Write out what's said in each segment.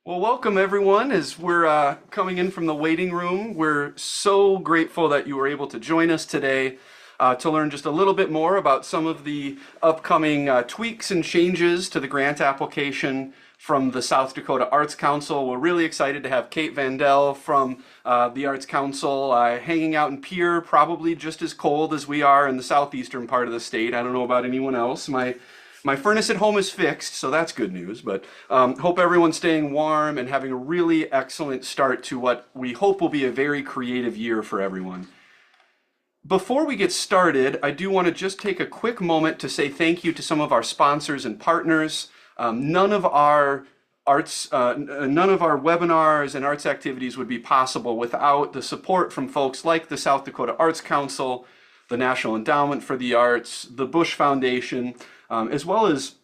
Well, welcome everyone. As we're coming in from the waiting room, we're so grateful that you were able to join us today to learn just a little bit more about some of the upcoming tweaks and changes to the grant application from the South Dakota Arts Council. We're really excited to have Kate Vandel from the Arts Council hanging out in Pierre, probably just as cold as we are in the southeastern part of the state. I don't know about anyone else. My furnace at home is fixed, so that's good news, but hope everyone's staying warm and having a really excellent start to what we hope will be a very creative year for everyone. Before we get started, I do want to just take a quick moment to say thank you to some of our sponsors and partners. None of our webinars and arts activities would be possible without the support from folks like the South Dakota Arts Council, the National Endowment for the Arts, the Bush Foundation, as well as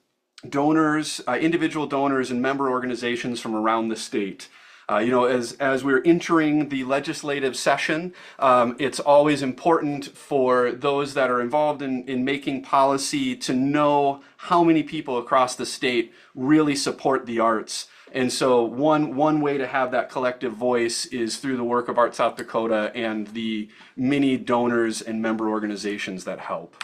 donors, individual donors and member organizations from around the state. As we're entering the legislative session, it's always important for those that are involved in making policy to know how many people across the state really support the arts. And so one way to have that collective voice is through the work of Art South Dakota and the many donors and member organizations that help.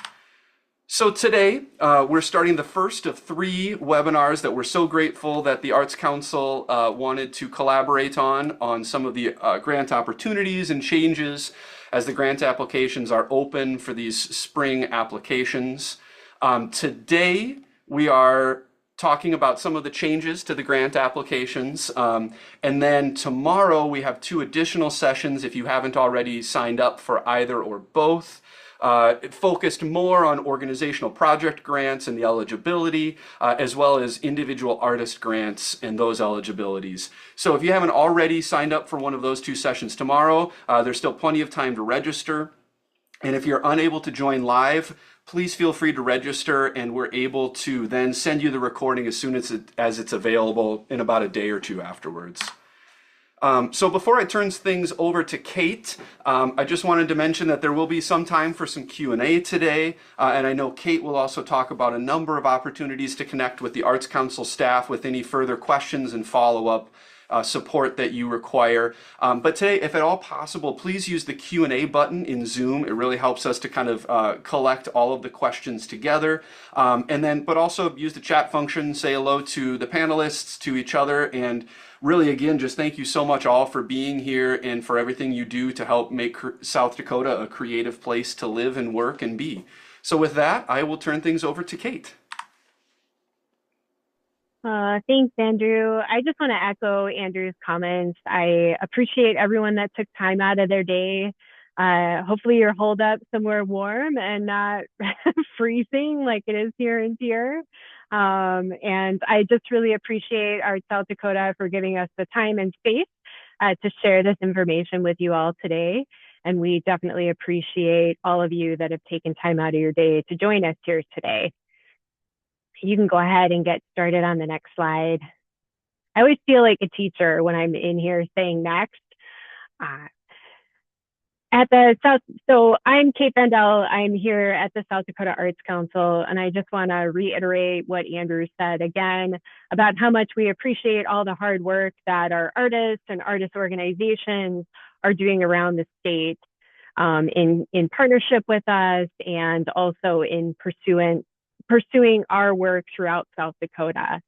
So today, we're starting the first of 3 webinars that we're so grateful that the Arts Council wanted to collaborate on some of the grant opportunities and changes as the grant applications are open for these spring applications. Today, we are talking about some of the changes to the grant applications. And then tomorrow, we have 2 additional sessions if you haven't already signed up for either or both. It focused more on organizational project grants and the eligibility, as well as individual artist grants and those eligibilities. So if you haven't already signed up for one of those 2 sessions tomorrow, there's still plenty of time to register. And if you're unable to join live, please feel free to register and we're able to then send you the recording as soon as it's available in about a day or 2 afterwards. So before I turn things over to Kate, I just wanted to mention that there will be some time for some Q&A today, and I know Kate will also talk about a number of opportunities to connect with the Arts Council staff with any further questions and follow-up support that you require. But today, if at all possible, please use the Q&A button in Zoom. It really helps us to kind of collect all of the questions together. But also use the chat function, say hello to the panelists, to each other, and really, again, just thank you so much all for being here and for everything you do to help make South Dakota a creative place to live and work and be. So with that, I will turn things over to Kate. Thanks, Andrew. I just want to echo Andrew's comments. I appreciate everyone that took time out of their day. Hopefully you're holed up somewhere warm and not freezing like it is here in Pierre. And I just really appreciate Art South Dakota for giving us the time and space to share this information with you all today. And we definitely appreciate all of you that have taken time out of your day to join us here today. You can go ahead and get started on the next slide. I always feel like a teacher when I'm in here saying next. So I'm Kate Vandel. I'm here at the South Dakota Arts Council, and I just want to reiterate what Andrew said again about how much we appreciate all the hard work that our artists and artist organizations are doing around the state in partnership with us and also in pursuing our work throughout South Dakota.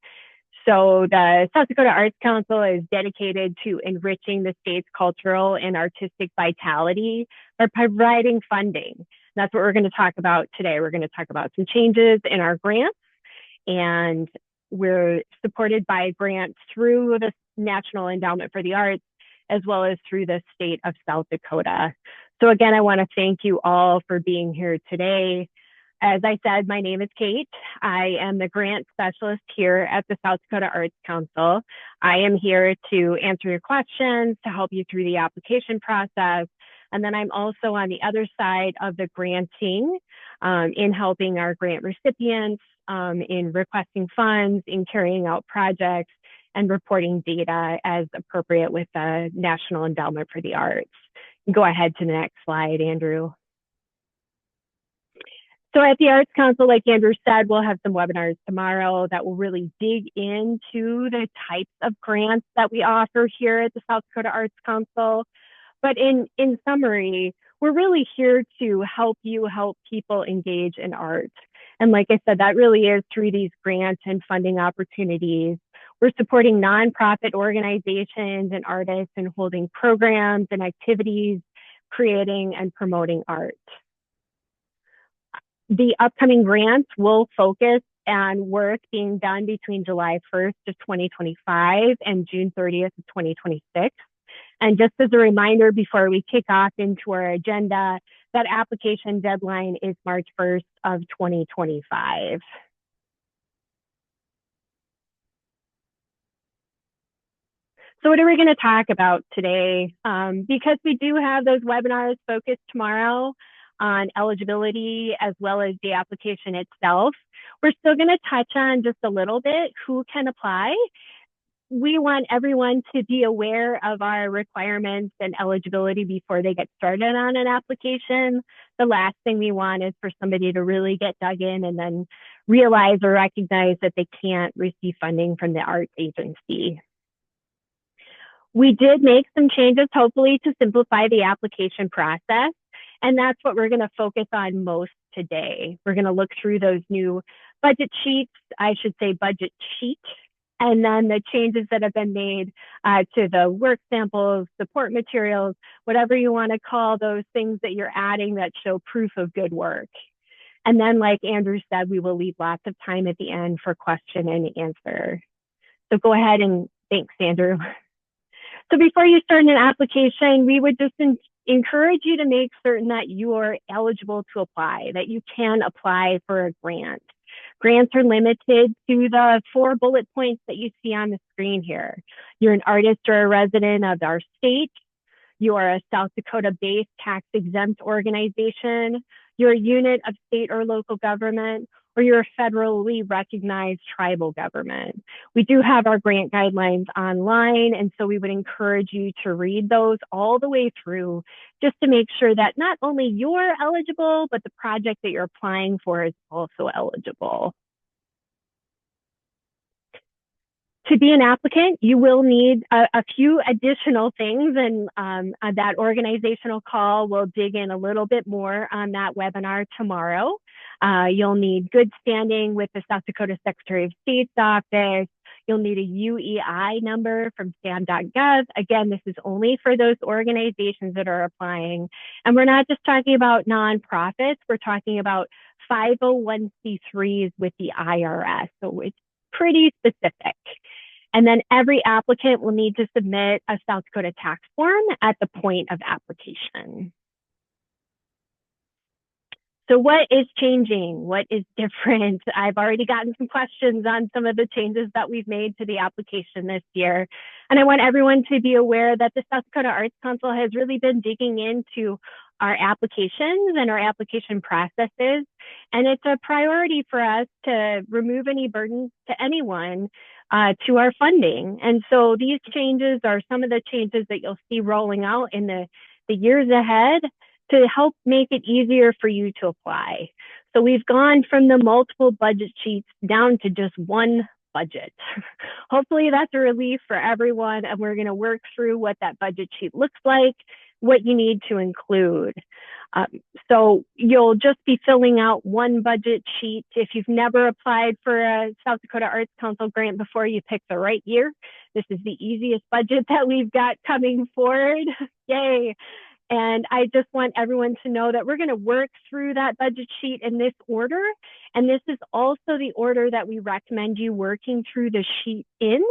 So the South Dakota Arts Council is dedicated to enriching the state's cultural and artistic vitality by providing funding. That's what we're going to talk about today. We're going to talk about some changes in our grants, and we're supported by grants through the National Endowment for the Arts, as well as through the state of South Dakota. So again, I want to thank you all for being here today. As I said, my name is Kate. I am the grant specialist here at the South Dakota Arts Council. I am here to answer your questions, to help you through the application process. And then I'm also on the other side of the granting in helping our grant recipients, in requesting funds, in carrying out projects, and reporting data as appropriate with the National Endowment for the Arts. Go ahead to the next slide, Andrew. So at the Arts Council, like Andrew said, we'll have some webinars tomorrow that will really dig into the types of grants that we offer here at the South Dakota Arts Council. But in summary, we're really here to help you help people engage in art. And like I said, that really is through these grant and funding opportunities. We're supporting nonprofit organizations and artists and holding programs and activities, creating and promoting art. The upcoming grants will focus on work being done between July 1st of 2025 and June 30th of 2026. And just as a reminder, before we kick off into our agenda, that application deadline is March 1st of 2025. So what are we going to talk about today? Because we do have those webinars focused tomorrow on eligibility as well as the application itself, we're still going to touch on just a little bit who can apply. We want everyone to be aware of our requirements and eligibility before they get started on an application. The last thing we want is for somebody to really get dug in and then realize or recognize that they can't receive funding from the arts agency. We did make some changes, hopefully, to simplify the application process. And that's what we're going to focus on most today. We're going to look through those new budget sheets, I should say budget sheet, and then the changes that have been made to the work samples, support materials, whatever you want to call those things that you're adding that show proof of good work. And then, like Andrew said, we will leave lots of time at the end for question and answer. So go ahead and thanks, Andrew. So before you start an application, we would just encourage you to make certain that you are eligible to apply, that you can apply for a grant. Grants are limited to the 4 bullet points that you see on the screen here. You're an artist or a resident of our state. You are a South Dakota-based tax-exempt organization. You're a unit of state or local government, or you're a federally recognized tribal government. We do have our grant guidelines online, and so we would encourage you to read those all the way through just to make sure that not only you're eligible, but the project that you're applying for is also eligible. To be an applicant, you will need a few additional things, and that organizational call will dig in a little bit more on that webinar tomorrow. You'll need good standing with the South Dakota Secretary of State's office. You'll need a UEI number from SAM.gov. Again, this is only for those organizations that are applying. And we're not just talking about nonprofits, we're talking about 501c3s with the IRS. So it's pretty specific. And then every applicant will need to submit a South Dakota tax form at the point of application. So what is changing? What is different? I've already gotten some questions on some of the changes that we've made to the application this year. And I want everyone to be aware that the South Dakota Arts Council has really been digging into our applications and our application processes. And it's a priority for us to remove any burdens to anyone to our funding. And so these changes are some of the changes that you'll see rolling out in the years ahead to help make it easier for you to apply. So we've gone from the multiple budget sheets down to just one budget. Hopefully that's a relief for everyone, and we're going to work through what that budget sheet looks like, what you need to include. So you'll just be filling out one budget sheet. If you've never applied for a South Dakota Arts Council grant before, you picked the right year. This is the easiest budget that we've got coming forward. Yay. And I just want everyone to know that we're going to work through that budget sheet in this order. And this is also the order that we recommend you working through the sheet in.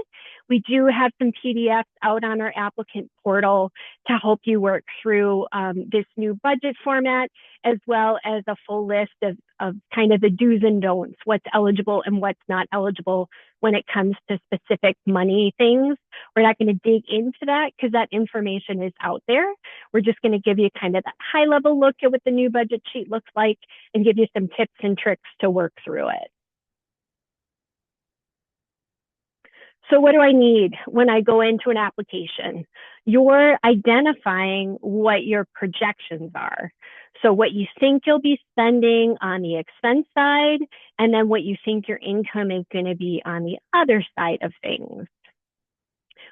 We do have some PDFs out on our applicant portal to help you work through this new budget format, as well as a full list of kind of the do's and don'ts, what's eligible and what's not eligible when it comes to specific money things. We're not going to dig into that because that information is out there. We're just going to give you kind of that high level look at what the new budget sheet looks like and give you some tips and tricks to work through it. So what do I need when I go into an application? You're identifying what your projections are. So what you think you'll be spending on the expense side, and then what you think your income is going to be on the other side of things.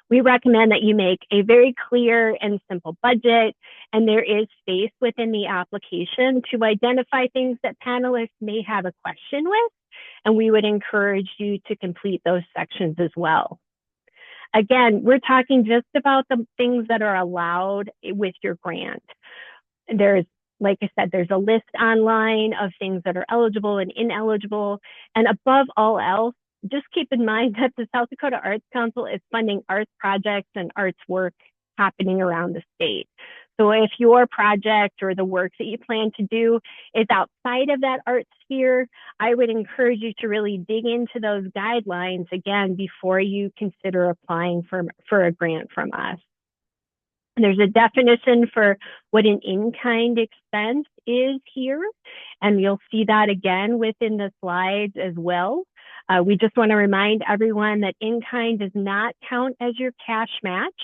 We recommend that you make a very clear and simple budget, and there is space within the application to identify things that panelists may have a question with, and we would encourage you to complete those sections as well. Again, we're talking just about the things that are allowed with your grant. There's, like I said, there's a list online of things that are eligible and ineligible, and above all else, just keep in mind that the South Dakota Arts Council is funding arts projects and arts work happening around the state. So if your project or the work that you plan to do is outside of that art sphere, I would encourage you to really dig into those guidelines again before you consider applying for a grant from us. There's a definition for what an in-kind expense is here, and you'll see that again within the slides as well. We just want to remind everyone that in-kind does not count as your cash match.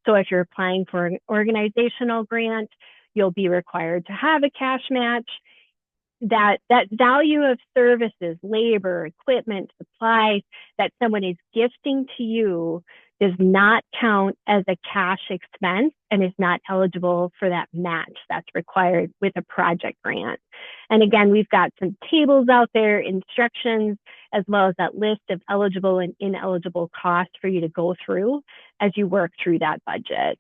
So if you're applying for an organizational grant, you'll be required to have a cash match. That value of services, labor, equipment, supplies that someone is gifting to you does not count as a cash expense and is not eligible for that match that's required with a project grant. And again, we've got some tables out there, instructions, as well as that list of eligible and ineligible costs for you to go through as you work through that budget.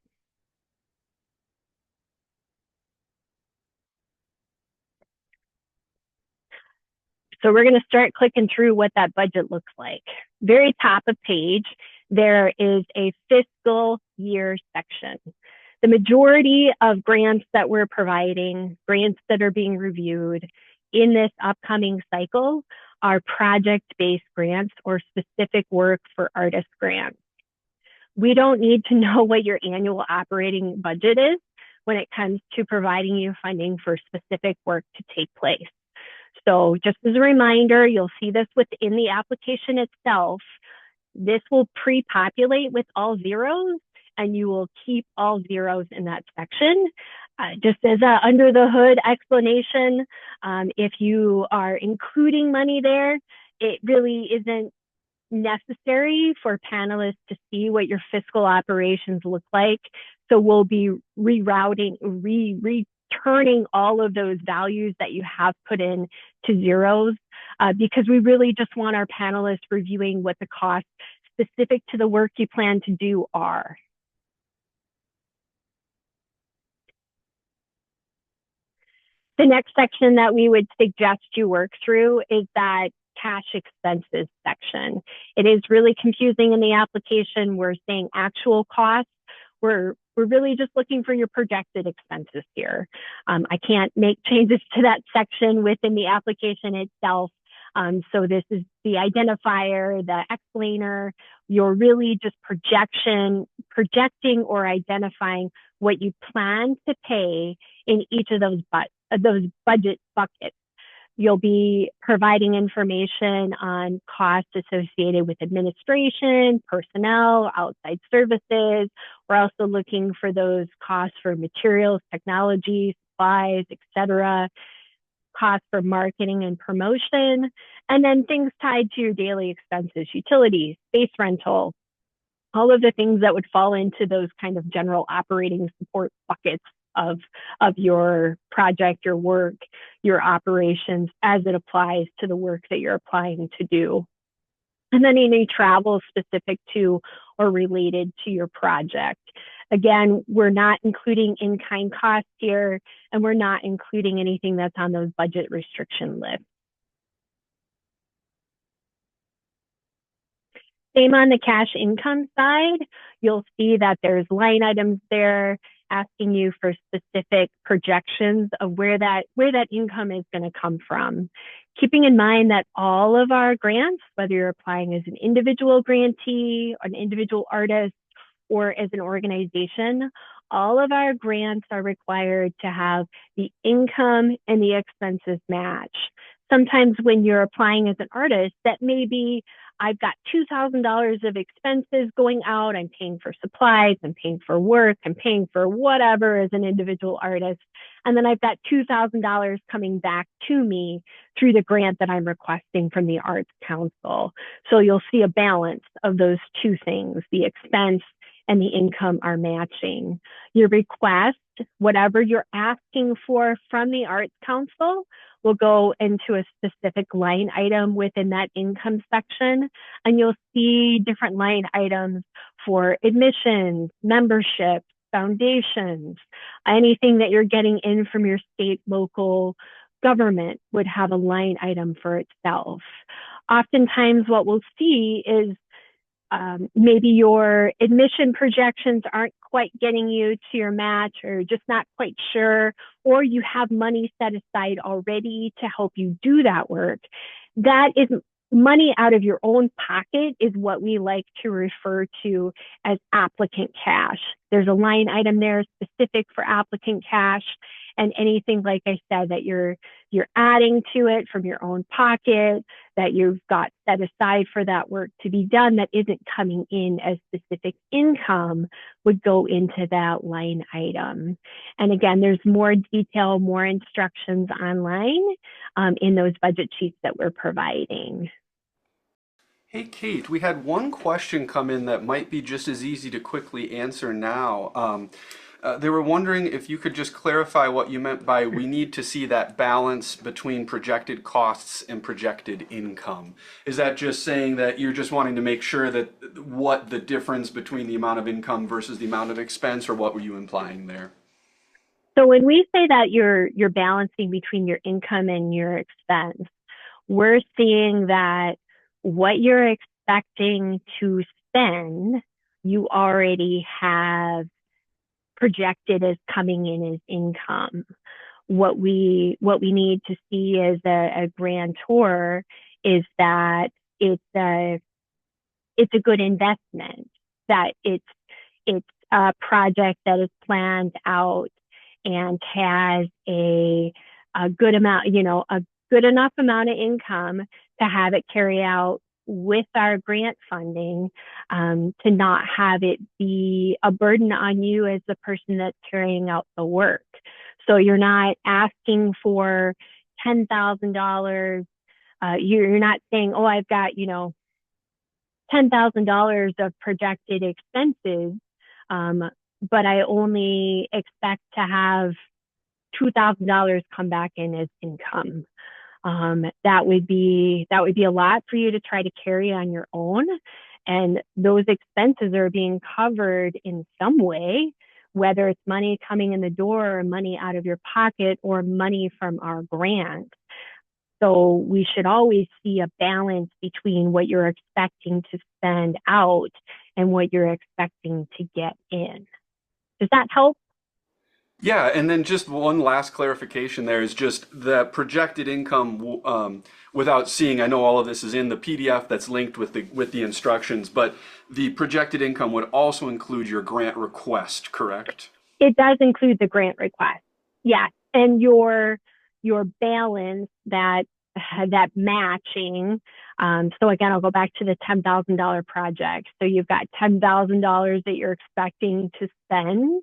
So we're going to start clicking through what that budget looks like. Very top of page, there is a fiscal year section. The majority of grants that we're providing, grants that are being reviewed in this upcoming cycle are project-based grants or specific work for artist grants. We don't need to know what your annual operating budget is when it comes to providing you funding for specific work to take place. So just as a reminder, you'll see this within the application itself. This will pre-populate with all zeros, and you will keep all zeros in that section. Just as a under the hood explanation, if you are including money there, it really isn't necessary for panelists to see what your fiscal operations look like. So we'll be rerouting, returning all of those values that you have put in to zeros because we really just want our panelists reviewing what the costs specific to the work you plan to do are. The next section that we would suggest you work through is that cash expenses section. It is really confusing in the application. We're saying actual costs. We're really just looking for your projected expenses here. I can't make changes to that section within the application itself. So this is the identifier, the explainer. You're really just projecting or identifying what you plan to pay in each of those budget buckets. You'll be providing information on costs associated with administration, personnel, outside services. We're also looking for those costs for materials, technology, supplies, etc., costs for marketing and promotion, and then things tied to your daily expenses, utilities, space rental, all of the things that would fall into those kind of general operating support buckets of your project, your work, your operations as it applies to the work that you're applying to do. And then any travel specific to or related to your project. Again, we're not including in-kind costs here, and we're not including anything that's on those budget restriction lists. Same on the cash income side, you'll see that there's line items there asking you for specific projections of where that income is going to come from. Keeping in mind that all of our grants, whether you're applying as an individual grantee, an individual artist, or as an organization, all of our grants are required to have the income and the expenses match. Sometimes when you're applying as an artist, that may be I've got $2,000 of expenses going out. I'm paying for supplies, I'm paying for work, I'm paying for whatever as an individual artist. And then I've got $2,000 coming back to me through the grant that I'm requesting from the Arts Council. So you'll see a balance of those two things. The expense and the income are matching. Your request, whatever you're asking for from the Arts Council, will go into a specific line item within that income section, and you'll see different line items for admissions, memberships, foundations, anything that you're getting in from your state, local government would have a line item for itself. Oftentimes what we'll see is maybe your admission projections aren't quite getting you to your match, or just not quite sure, or you have money set aside already to help you do that work. That is money out of your own pocket, is what we like to refer to as applicant cash. There's a line item there specific for applicant cash, and anything, like I said, that you're adding to it from your own pocket, that you've got set aside for that work to be done that isn't coming in as specific income, would go into that line item. And again, there's more detail, more instructions online in those budget sheets that we're providing. Hey, Kate, we had one question come in that might be just as easy to quickly answer now. They were wondering if you could just clarify what you meant by we need to see that balance between projected costs and projected income. Is that just saying that you're just wanting to make sure that what the difference between the amount of income versus the amount of expense, or what were you implying there? So when we say that you're balancing between your income and your expense, we're seeing that what you're expecting to spend, you already have projected as coming in as income. What we need to see as a grantor is that it's a good investment, that it's a project that is planned out and has a good amount, a good enough amount of income to have it carry out with our grant funding, to not have it be a burden on you as the person that's carrying out the work. So you're not asking for $10,000. You're not saying, oh, I've got, $10,000 of projected expenses, but I only expect to have $2,000 come back in as income. That would be a lot for you to try to carry on your own. And those expenses are being covered in some way, whether it's money coming in the door or money out of your pocket or money from our grant. So we should always see a balance between what you're expecting to spend out and what you're expecting to get in. Does that help? Yeah, and then just one last clarification there is just the projected income, without seeing, I know all of this is in the PDF that's linked with the instructions, but the projected income would also include your grant request, correct? It does include the grant request. Yes. And your balance, that matching. So again, I'll go back to the $10,000 project. So you've got $10,000 that you're expecting to spend,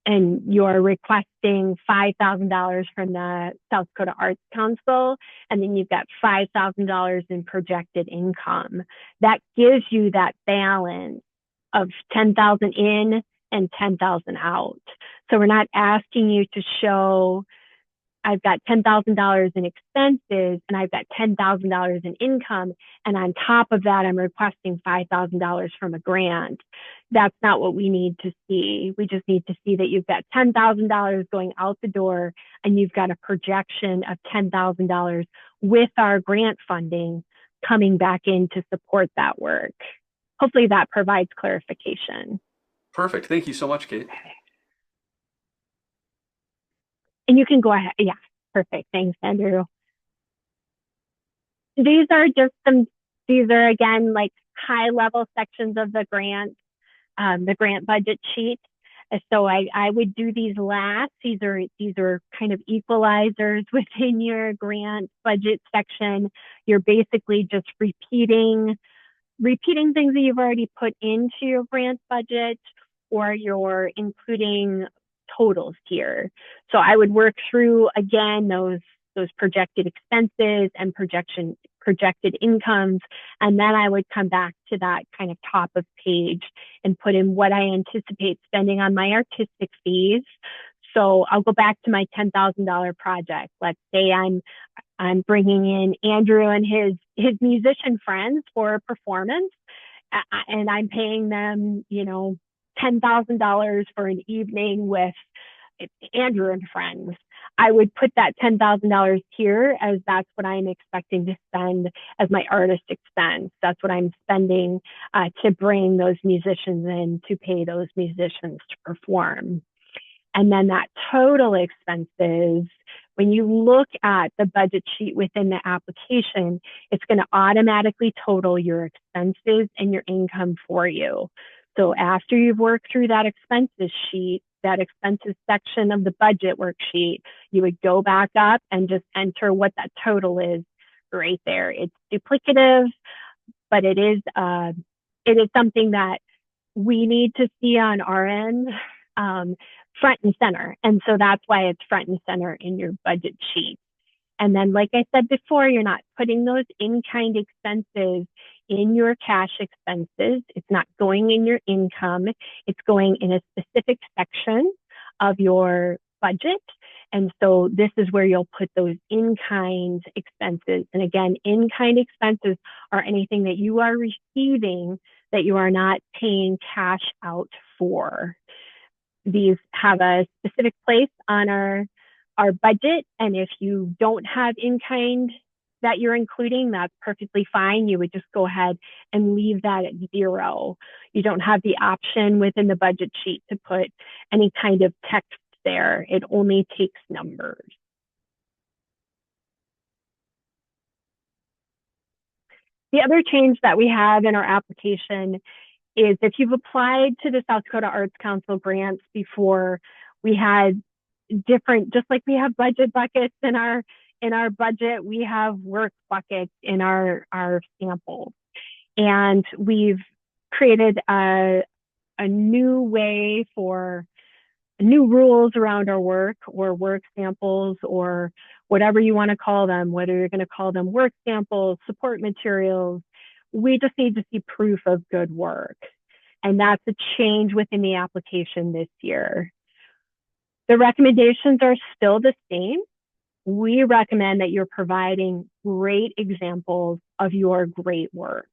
and you're requesting $5,000 from the South Dakota Arts Council, and then you've got $5,000 in projected income. That gives you that balance of $10,000 in and $10,000 out. So we're not asking you to show, I've got $10,000 in expenses and I've got $10,000 in income, and on top of that, I'm requesting $5,000 from a grant. That's not what we need to see. We just need to see that you've got $10,000 going out the door and you've got a projection of $10,000 with our grant funding coming back in to support that work. Hopefully that provides clarification. Perfect. Thank you so much, Kate. And you can go ahead. Yeah, perfect. Thanks, Andrew. These are again, like high level sections of the grant budget sheet. So I would do these last. These are kind of equalizers within your grant budget section. You're basically just repeating things that you've already put into your grant budget, or you're including totals here. So I would work through again those projected expenses and projected incomes, and then I would come back to that kind of top of page and put in what I anticipate spending on my artistic fees. So I'll go back to my $10,000 project. Let's say I'm bringing in Andrew and his musician friends for a performance, and I'm paying them, $10,000 for an evening with Andrew and friends. I would put that $10,000 here, as that's what I'm expecting to spend as my artist expense. That's what I'm spending to bring those musicians in, to pay those musicians to perform. And then that total expenses, when you look at the budget sheet within the application, it's going to automatically total your expenses and your income for you. So after you've worked through that expenses sheet, that expenses section of the budget worksheet, you would go back up and just enter what that total is right there. It's duplicative, but it is something that we need to see on our end, front and center. And so that's why it's front and center in your budget sheet. And then, like I said before, you're not putting those in-kind expenses in your cash expenses. It's not going in your income. It's going in a specific section of your budget. And so this is where you'll put those in-kind expenses. And again, in-kind expenses are anything that you are receiving that you are not paying cash out for. These have a specific place on our budget, and if you don't have in-kind that you're including, that's perfectly fine. You would just go ahead and leave that at 0. You don't have the option within the budget sheet to put any kind of text there. It only takes numbers. The other change that we have in our application is if you've applied to the South Dakota Arts Council grants before, we had different, just like we have budget buckets in our budget, we have work buckets in our samples. And we've created a new way for new rules around our work, or work samples, or whatever you want to call them, whether you're going to call them work samples, support materials. We just need to see proof of good work. And that's a change within the application this year. The recommendations are still the same. We recommend that you're providing great examples of your great work.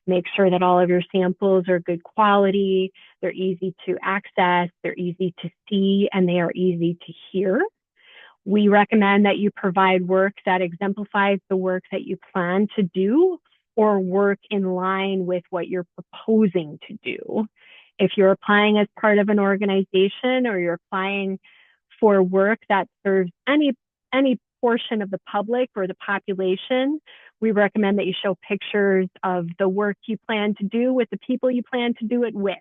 Make sure that all of your samples are good quality, they're easy to access, they're easy to see, and they are easy to hear. We recommend that you provide work that exemplifies the work that you plan to do, or work in line with what you're proposing to do. If you're applying as part of an organization, or you're applying for work that serves any portion of the public or the population, we recommend that you show pictures of the work you plan to do with the people you plan to do it with.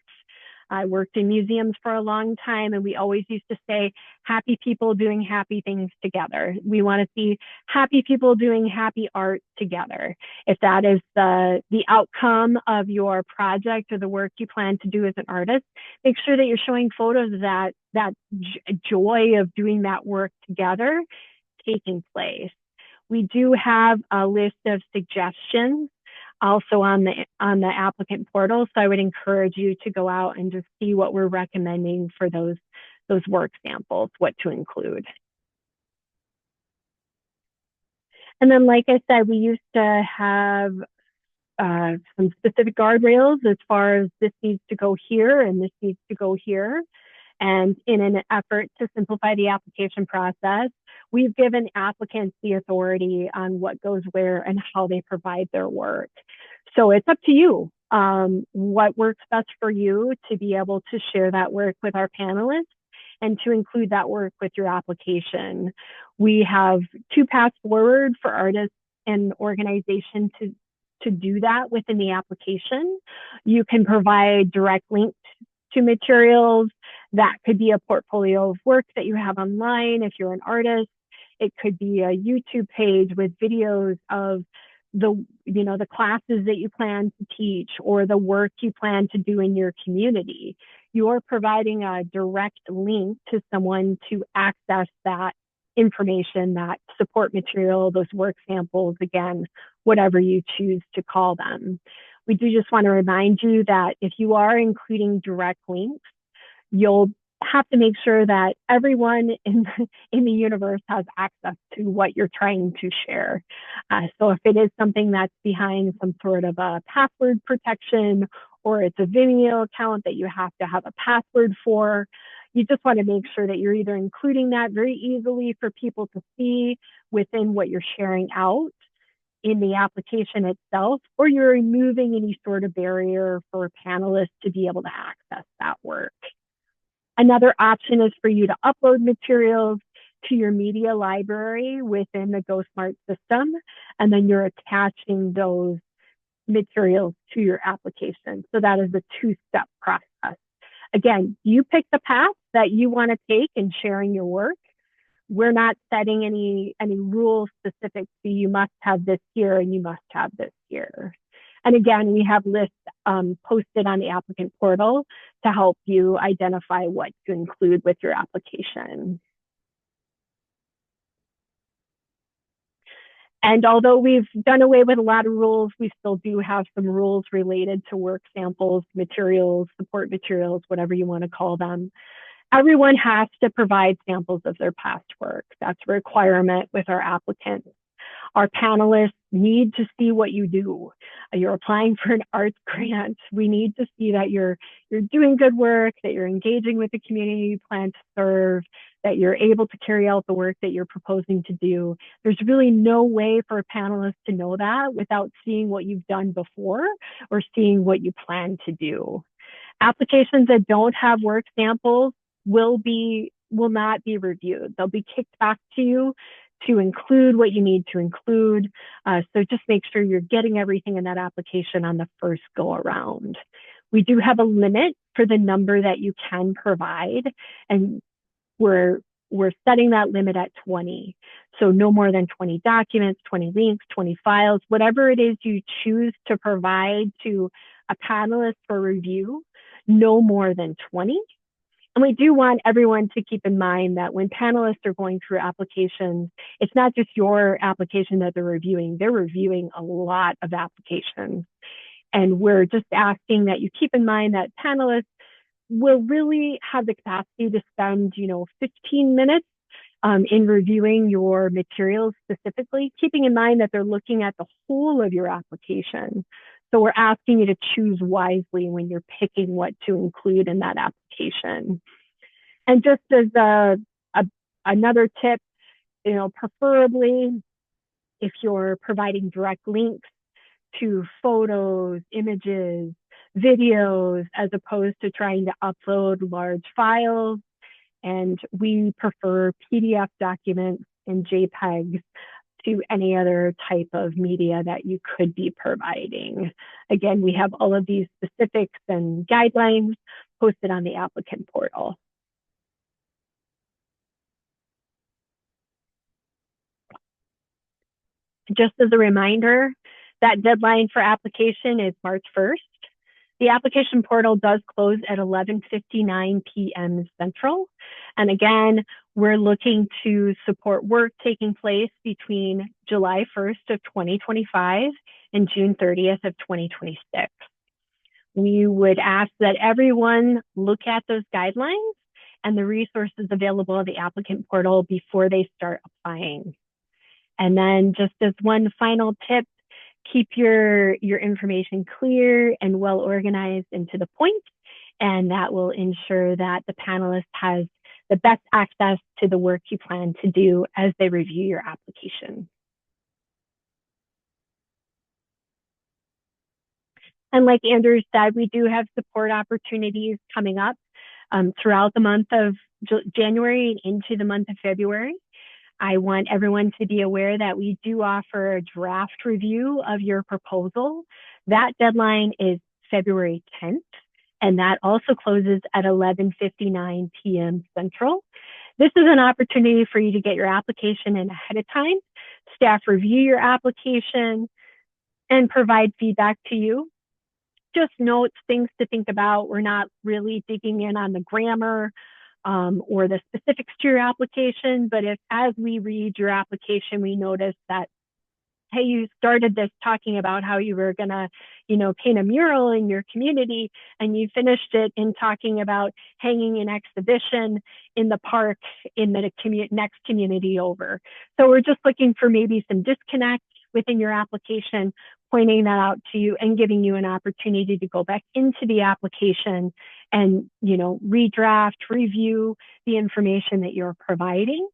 I worked in museums for a long time, and we always used to say, happy people doing happy things together. We want to see happy people doing happy art together. If that is the outcome of your project or the work you plan to do as an artist, make sure that you're showing photos of that joy of doing that work together taking place. We do have a list of suggestions also on the applicant portal. So I would encourage you to go out and just see what we're recommending for those work samples, what to include. And then, like I said, we used to have some specific guardrails as far as this needs to go here and this needs to go here. And in an effort to simplify the application process, we've given applicants the authority on what goes where and how they provide their work. So it's up to you what works best for you to be able to share that work with our panelists and to include that work with your application. We have 2 paths forward for artists and organizations to do that within the application. You can provide direct links to materials That could be a portfolio of work that you have online if you're an artist. It could be a YouTube page with videos of the classes that you plan to teach or the work you plan to do in your community. You're providing a direct link to someone to access that information, that support material, those work samples, again, whatever you choose to call them. We do just want to remind you that if you are including direct links, you'll have to make sure that everyone in the universe has access to what you're trying to share. So if it is something that's behind some sort of a password protection, or it's a Vimeo account that you have to have a password for, you just want to make sure that you're either including that very easily for people to see within what you're sharing out in the application itself, or you're removing any sort of barrier for panelists to be able to access that work. Another option is for you to upload materials to your media library within the GoSmart system, and then you're attaching those materials to your application. So that is a two-step process. Again, you pick the path that you want to take in sharing your work. We're not setting any rules specific to you must have this here and you must have this here. And again, we have lists posted on the applicant portal to help you identify what to include with your application. And although we've done away with a lot of rules, we still do have some rules related to work samples, materials, support materials, whatever you want to call them. Everyone has to provide samples of their past work. That's a requirement with our applicants. Our panelists need to see what you do. You're applying for an arts grant. We need to see that you're doing good work, that you're engaging with the community you plan to serve, that you're able to carry out the work that you're proposing to do. There's really no way for a panelist to know that without seeing what you've done before or seeing what you plan to do. Applications that don't have work samples will not be reviewed. They'll be kicked back to you to include what you need to include. So just make sure you're getting everything in that application on the first go around. We do have a limit for the number that you can provide, and we're setting that limit at 20. So no more than 20 documents, 20 links, 20 files, whatever it is you choose to provide to a panelist for review, no more than 20. And we do want everyone to keep in mind that when panelists are going through applications, it's not just your application that they're reviewing a lot of applications. And we're just asking that you keep in mind that panelists will really have the capacity to spend, 15 minutes in reviewing your materials specifically, keeping in mind that they're looking at the whole of your application. So we're asking you to choose wisely when you're picking what to include in that application. And just as another tip, preferably if you're providing direct links to photos, images, videos, as opposed to trying to upload large files. And we prefer PDF documents and JPEGs to any other type of media that you could be providing. Again, we have all of these specifics and guidelines posted on the applicant portal. Just as a reminder, that deadline for application is March 1st. The application portal does close at 11:59 p.m. Central. And again, we're looking to support work taking place between July 1st of 2025 and June 30th of 2026. We would ask that everyone look at those guidelines and the resources available on the applicant portal before they start applying. And then just as one final tip, keep your information clear and well organized and to the point, and that will ensure that the panelist has the best access to the work you plan to do as they review your application. And like Andrew said, we do have support opportunities coming up throughout the month of January and into the month of February. I want everyone to be aware that we do offer a draft review of your proposal. That deadline is February 10th. and that also closes at 11:59 p.m. Central. This is an opportunity for you to get your application in ahead of time. Staff review your application and provide feedback to you. Just notes, things to think about. We're not really digging in on the grammar or the specifics to your application, but if as we read your application, we notice that, hey, you started this talking about how you were gonna, paint a mural in your community, and you finished it in talking about hanging an exhibition in the park in the next community over. So we're just looking for maybe some disconnect within your application, pointing that out to you and giving you an opportunity to go back into the application and, redraft, review the information that you're providing.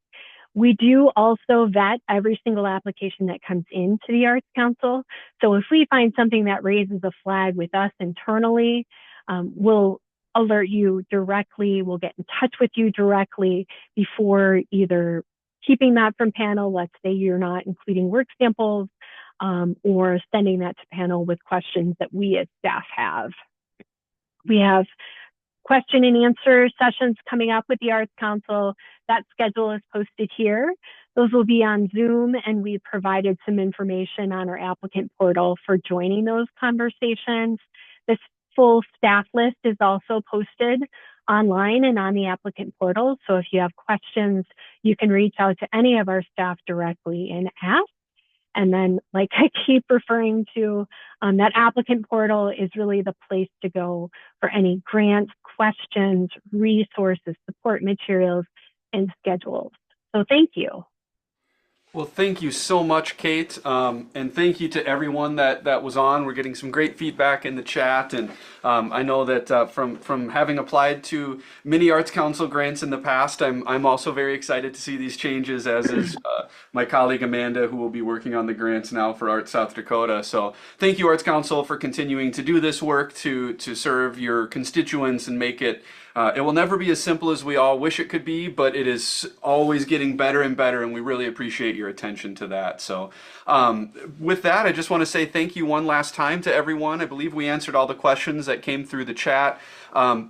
We do also vet every single application that comes into the Arts Council. So if we find something that raises a flag with us internally, we'll alert you directly. We'll get in touch with you directly before either keeping that from panel, let's say you're not including work samples, or sending that to panel with questions that we as staff have. We have question and answer sessions coming up with the Arts Council. That schedule is posted here. Those will be on Zoom, and we provided some information on our applicant portal for joining those conversations. This full staff list is also posted online and on the applicant portal. So if you have questions, you can reach out to any of our staff directly and ask. And then, like I keep referring to, that applicant portal is really the place to go for any grants, questions, resources, support materials, and schedules. So thank you. Well, thank you so much, Kate, and thank you to everyone that was on. We're getting some great feedback in the chat, and I know that from having applied to many Arts Council grants in the past, I'm also very excited to see these changes, as is my colleague Amanda, who will be working on the grants now for Arts South Dakota. So thank you, Arts Council, for continuing to do this work to serve your constituents and make it. It will never be as simple as we all wish it could be, but it is always getting better and better, and we really appreciate your attention to that. So with that, I just want to say thank you one last time to everyone. I believe we answered all the questions that came through the chat.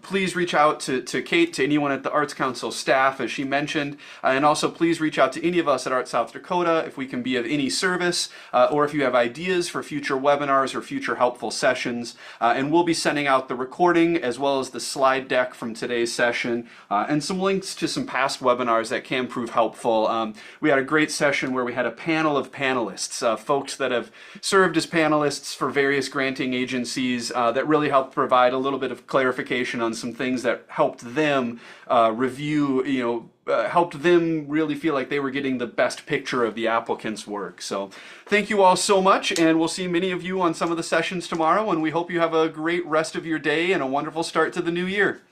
Please reach out to Kate, to anyone at the Arts Council staff, as she mentioned, and also please reach out to any of us at Arts South Dakota if we can be of any service, or if you have ideas for future webinars or future helpful sessions. And we'll be sending out the recording as well as the slide deck from today's session, and some links to some past webinars that can prove helpful. We had a great session where we had a panel of panelists, folks that have served as panelists for various granting agencies, that really helped provide a little bit of clarification on some things that helped them review, helped them really feel like they were getting the best picture of the applicant's work. So thank you all so much, and we'll see many of you on some of the sessions tomorrow, and we hope you have a great rest of your day and a wonderful start to the new year.